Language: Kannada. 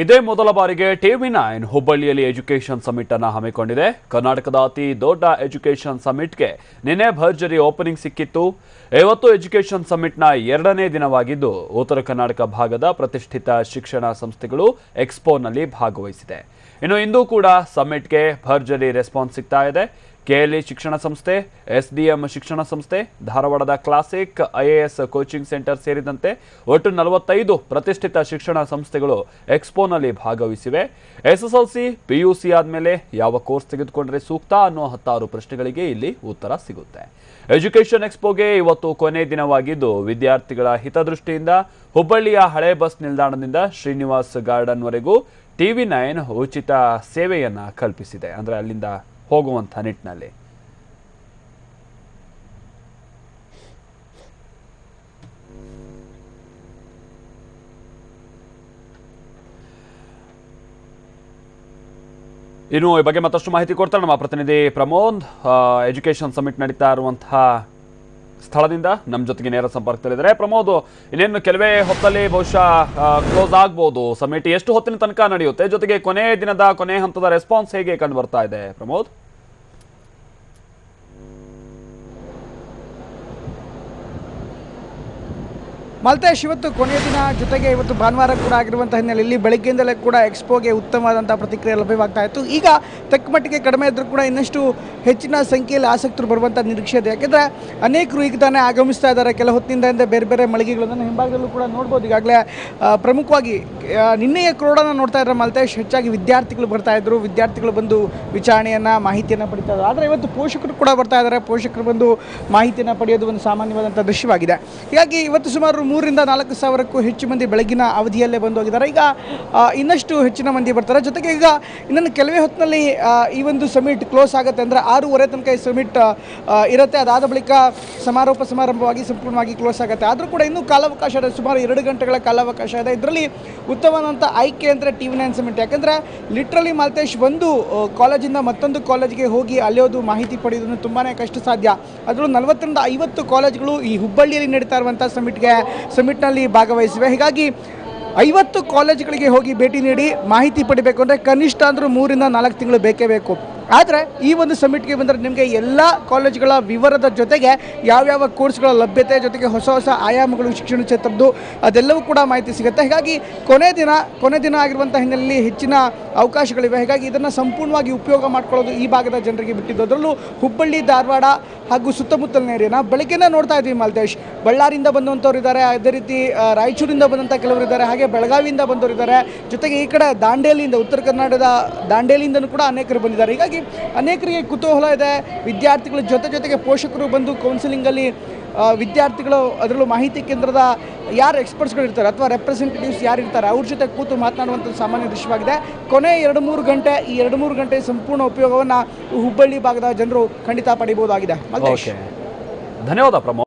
ಇದೇ ಮೊದಲ ಬಾರಿಗೆ ಟಿವಿ9 ಹುಬ್ಬಳ್ಳಿಯಲ್ಲಿ ಎಜುಕೇಷನ್ ಸಮಿಟ್ ಅನ್ನು ಹಮ್ಮಿಕೊಂಡಿದೆ. ಕರ್ನಾಟಕದ ಅತಿ ದೊಡ್ಡ ಎಜುಕೇಷನ್ ಸಮಿಟ್ಗೆ ನಿನ್ನೆ ಭರ್ಜರಿ ಓಪನಿಂಗ್ ಸಿಕ್ಕಿತ್ತು. ಇವತ್ತು ಎಜುಕೇಷನ್ ಸಮಿಟ್ನ ಎರಡನೇ ದಿನವಾಗಿದ್ದು ಉತ್ತರ ಕರ್ನಾಟಕ ಭಾಗದ ಪ್ರತಿಷ್ಠಿತ ಶಿಕ್ಷಣ ಸಂಸ್ಥೆಗಳು ಎಕ್ಸ್ಪೋನಲ್ಲಿ ಭಾಗವಹಿಸಿದೆ. ಇನ್ನು ಇಂದು ಕೂಡ ಸಮಿಟ್ಗೆ ಭರ್ಜರಿ ರೆಸ್ಪಾನ್ಸ್ ಸಿಗ್ತಾ ಇದೆ. ಕೆಎಲ್ಇ ಶಿಕ್ಷಣ ಸಂಸ್ಥೆ, ಎಸ್ಡಿಎಂ ಶಿಕ್ಷಣ ಸಂಸ್ಥೆ, ಧಾರವಾಡದ ಕ್ಲಾಸಿಕ್ ಐಎಎಸ್ ಕೋಚಿಂಗ್ ಸೆಂಟರ್ ಸೇರಿದಂತೆ ಒಟ್ಟು 45 ಪ್ರತಿಷ್ಠಿತ ಶಿಕ್ಷಣ ಸಂಸ್ಥೆಗಳು ಎಕ್ಸ್ಪೋನಲ್ಲಿ ಭಾಗವಹಿಸಿವೆ. ಎಸ್ಎಸ್ಎಲ್ಸಿ, ಪಿಯುಸಿ ಆದಮೇಲೆ ಯಾವ ಕೋರ್ಸ್ ತೆಗೆದುಕೊಂಡ್ರೆ ಸೂಕ್ತ ಅನ್ನೋ 16 ಪ್ರಶ್ನೆಗಳಿಗೆ ಇಲ್ಲಿ ಉತ್ತರ ಸಿಗುತ್ತೆ. ಎಜುಕೇಷನ್ ಎಕ್ಸ್ಪೋಗೆ ಇವತ್ತು ಕೊನೆ ದಿನವಾಗಿದ್ದು ವಿದ್ಯಾರ್ಥಿಗಳ ಹಿತದೃಷ್ಟಿಯಿಂದ ಹುಬ್ಬಳ್ಳಿಯ ಹಳೆ ಬಸ್ ನಿಲ್ದಾಣದಿಂದ ಶ್ರೀನಿವಾಸ್ ಗಾರ್ಡನ್ವರೆಗೂ ಟಿವಿ9 ಉಚಿತ ಸೇವೆಯನ್ನ ಕಲ್ಪಿಸಿದೆ. ಅಂದ್ರೆ ಅಲ್ಲಿಂದ ಹೋಗುವಂತ ನಿಟ್ಟಿನಲ್ಲಿ ಇನ್ನು ಈ ಬಗ್ಗೆ ಮತ್ತಷ್ಟು ಮಾಹಿತಿ ಕೊಡ್ತಾರೆ ನಮ್ಮ ಪ್ರತಿನಿಧಿ ಪ್ರಮೋದ್. ಎಜುಕೇಷನ್ ಸಮಿಟ್ ನಡೀತಾ ಇರುವಂತಹ ಸ್ಥಳದಿಂದ ನಮ್ಮ ಜೊತೆಗೆ ನೇರ ಸಂಪರ್ಕದಲ್ಲಿದ್ದಾರೆ. ಪ್ರಮೋದ್, ಇನ್ನೇನು ಕೆಲವೇ ಹೊತ್ತಲ್ಲಿ ಬಹುಶಃ ಕ್ಲೋಸ್ ಆಗ್ಬೋದು ಸಮಿಟ್. ಎಷ್ಟು ಹೊತ್ತಿನ ತನಕ ನಡೆಯುತ್ತೆ? ಜೊತೆಗೆ ಕೊನೆ ಹಂತದ ರೆಸ್ಪಾನ್ಸ್ ಹೇಗೆ ಕಂಡು ಬರ್ತಾ ಇದೆ ಪ್ರಮೋದ್? ಮಲ್ತೇಶ್, ಇವತ್ತು ಕೊನೆಯ ದಿನ, ಜೊತೆಗೆ ಇವತ್ತು ಭಾನುವಾರ ಕೂಡ ಆಗಿರುವಂತಹ ಹಿನ್ನೆಲೆಯಲ್ಲಿ ಬೆಳಗ್ಗೆಯಿಂದಲೇ ಕೂಡ ಎಕ್ಸ್ಪೋಗೆ ಉತ್ತಮವಾದಂಥ ಪ್ರತಿಕ್ರಿಯೆ ಲಭ್ಯವಾಗ್ತಾ ಇತ್ತು. ಈಗ ತಕ್ಕ ಮಟ್ಟಿಗೆ ಕಡಿಮೆ ಇದ್ದರೂ ಕೂಡ ಇನ್ನಷ್ಟು ಹೆಚ್ಚಿನ ಸಂಖ್ಯೆಯಲ್ಲಿ ಆಸಕ್ತರು ಬರುವಂಥ ನಿರೀಕ್ಷೆ ಇದೆ. ಯಾಕೆಂದರೆ ಅನೇಕರು ಈಗ ತಾನೇ ಆಗಮಿಸ್ತಾ ಇದ್ದಾರೆ. ಕೆಲ ಹೊತ್ತಿನಿಂದ ಬೇರೆ ಬೇರೆ ಮಳಿಗೆಗಳನ್ನು ಹಿಂಭಾಗದಲ್ಲೂ ಕೂಡ ನೋಡ್ಬೋದು. ಈಗಾಗಲೇ ಪ್ರಮುಖವಾಗಿ ನಿನ್ನೆಯ ಕ್ರೋಡನ್ನು ನೋಡ್ತಾ ಇದ್ದಾರೆ ಮಲ್ತೇಶ್. ಹೆಚ್ಚಾಗಿ ವಿದ್ಯಾರ್ಥಿಗಳು ಬರ್ತಾ ಇದ್ರು. ವಿದ್ಯಾರ್ಥಿಗಳು ಬಂದು ವಿಚಾರಣೆಯನ್ನು, ಮಾಹಿತಿಯನ್ನು ಪಡಿತಾ ಇದ್ದಾರೆ. ಆದರೆ ಇವತ್ತು ಪೋಷಕರು ಕೂಡ ಬರ್ತಾ ಇದ್ದಾರೆ. ಪೋಷಕರು ಬಂದು ಮಾಹಿತಿಯನ್ನು ಪಡೆಯೋದು ಒಂದು ಸಾಮಾನ್ಯವಾದಂಥ ದೃಶ್ಯವಾಗಿದೆ. ಹೀಗಾಗಿ ಇವತ್ತು ಸುಮಾರು 3,000 ರಿಂದ 4,000ಕ್ಕೂ ಹೆಚ್ಚು ಮಂದಿ ಬೆಳಗಿನ ಅವಧಿಯಲ್ಲೇ ಬಂದು ಹೋಗಿದ್ದಾರೆ. ಈಗ ಇನ್ನಷ್ಟು ಹೆಚ್ಚಿನ ಮಂದಿ ಬರ್ತಾರೆ. ಜೊತೆಗೆ ಈಗ ಇನ್ನೊಂದು ಕೆಲವೇ ಹೊತ್ತಿನಲ್ಲಿ ಈ ಒಂದು ಸಮಿಟ್ ಕ್ಲೋಸ್ ಆಗುತ್ತೆ. ಅಂದರೆ 6:30 ತನಕ ಈ ಸಮಿಟ್ ಇರುತ್ತೆ. ಅದಾದ ಬಳಿಕ ಸಮಾರೋಪ ಸಮಾರಂಭವಾಗಿ ಸಂಪೂರ್ಣವಾಗಿ ಕ್ಲೋಸ್ ಆಗುತ್ತೆ. ಆದರೂ ಕೂಡ ಇನ್ನೂ ಕಾಲಾವಕಾಶ ಇದೆ. ಸುಮಾರು 2 ಗಂಟೆಗಳ ಕಾಲಾವಕಾಶ ಇದೆ. ಇದರಲ್ಲಿ ಉತ್ತಮವಾದಂಥ ಆಯ್ಕೆ ಅಂದರೆ ಟಿವಿ9 ಸಮಿಟ್. ಯಾಕಂದರೆ ಲಿಟ್ರಲಿ ಮಲ್ತೇಶ್, ಒಂದು ಕಾಲೇಜಿಂದ ಮತ್ತೊಂದು ಕಾಲೇಜಿಗೆ ಹೋಗಿ ಅಲೆಯೋದು, ಮಾಹಿತಿ ಪಡೆಯೋದು ತುಂಬಾ ಕಷ್ಟ ಸಾಧ್ಯ. ಅದರಲ್ಲೂ 40 ರಿಂದ 50 ಕಾಲೇಜುಗಳು ಈ ಹುಬ್ಬಳ್ಳಿಯಲ್ಲಿ ನಡೀತಾ ಇರುವಂಥ ಸಮಿಟ್ನಲ್ಲಿ ಭಾಗವಹಿಸಿವೆ. ಹೀಗಾಗಿ 50 ಕಾಲೇಜುಗಳಿಗೆ ಹೋಗಿ ಭೇಟಿ ನೀಡಿ ಮಾಹಿತಿ ಪಡಿಬೇಕು ಅಂದರೆ ಕನಿಷ್ಠ ಅಂದರೂ 3 ರಿಂದ 4 ತಿಂಗಳು ಬೇಕೇ ಬೇಕು. ಆದರೆ ಈ ಒಂದು ಸಮಿಟ್ಗೆ ಬಂದರೆ ನಿಮಗೆ ಎಲ್ಲ ಕಾಲೇಜುಗಳ ವಿವರದ ಜೊತೆಗೆ ಯಾವ್ಯಾವ ಕೋರ್ಸ್ಗಳ ಲಭ್ಯತೆ, ಜೊತೆಗೆ ಹೊಸ ಹೊಸ ಆಯಾಮಗಳು ಶಿಕ್ಷಣ ಕ್ಷೇತ್ರದ್ದು ಅದೆಲ್ಲವೂ ಕೂಡ ಮಾಹಿತಿ ಸಿಗುತ್ತೆ. ಹೀಗಾಗಿ ಕೊನೆ ದಿನ ಆಗಿರುವಂಥ ಹಿನ್ನೆಲೆಯಲ್ಲಿ ಹೆಚ್ಚಿನ ಅವಕಾಶಗಳಿವೆ. ಹೀಗಾಗಿ ಇದನ್ನು ಸಂಪೂರ್ಣವಾಗಿ ಉಪಯೋಗ ಮಾಡ್ಕೊಳ್ಳೋದು ಈ ಭಾಗದ ಜನರಿಗೆ ಬಿಟ್ಟಿದ್ದು. ಅದರಲ್ಲೂ ಹುಬ್ಬಳ್ಳಿ, ಧಾರವಾಡ ಹಾಗೂ ಸುತ್ತಮುತ್ತಲಿನ ಏರಿಯಾನ ಬೆಳಗ್ಗೆನೇ ನೋಡ್ತಾ ಇದ್ವಿ ಮಲ್ತೇಶ್. ಬಳ್ಳಾರಿಯಿಂದ ಬಂದಂಥವ್ರು ಇದ್ದಾರೆ, ಅದೇ ರೀತಿ ರಾಯಚೂರಿಂದ ಬಂದಂಥ ಕೆಲವರು ಇದ್ದಾರೆ, ಹಾಗೆ ಬೆಳಗಾವಿಯಿಂದ ಬಂದವರು ಇದ್ದಾರೆ. ಜೊತೆಗೆ ಈ ಕಡೆ ದಾಂಡೇಲಿಯಿಂದ, ಉತ್ತರ ಕರ್ನಾಟಕದ ದಾಂಡೇಲಿಯಿಂದನೂ ಕೂಡ ಅನೇಕರು ಬಂದಿದ್ದಾರೆ. ಹೀಗಾಗಿ ಅನೇಕರಿಗೆ ಕುತೂಹಲ ಇದೆ. ವಿದ್ಯಾರ್ಥಿಗಳ ಜೊತೆಗೆ ಪೋಷಕರು ಬಂದು ಕೌನ್ಸಿಲಿಂಗಲ್ಲಿ ವಿದ್ಯಾರ್ಥಿಗಳು, ಅದರಲ್ಲೂ ಮಾಹಿತಿ ಕೇಂದ್ರದ ಯಾರು ಎಕ್ಸ್ಪರ್ಟ್ಸ್ಗಳು ಇರ್ತಾರೆ ಅಥವಾ ರೆಪ್ರೆಸೆಂಟೇಟಿವ್ಸ್ ಯಾರು ಇರ್ತಾರೆ ಅವ್ರ ಜೊತೆ ಕೂತು ಮಾತನಾಡುವಂಥ ಸಾಮಾನ್ಯ ದೃಶ್ಯವಾಗಿದೆ. ಕೊನೆ 2-3 ಗಂಟೆ, ಈ 2-3 ಗಂಟೆ ಸಂಪೂರ್ಣ ಉಪಯೋಗವನ್ನು ಹುಬ್ಬಳ್ಳಿ ಭಾಗದ ಜನರು ಖಂಡಿತ ಪಡಿಬಹುದಾಗಿದೆ. ಧನ್ಯವಾದ ಪ್ರಮೋದ್.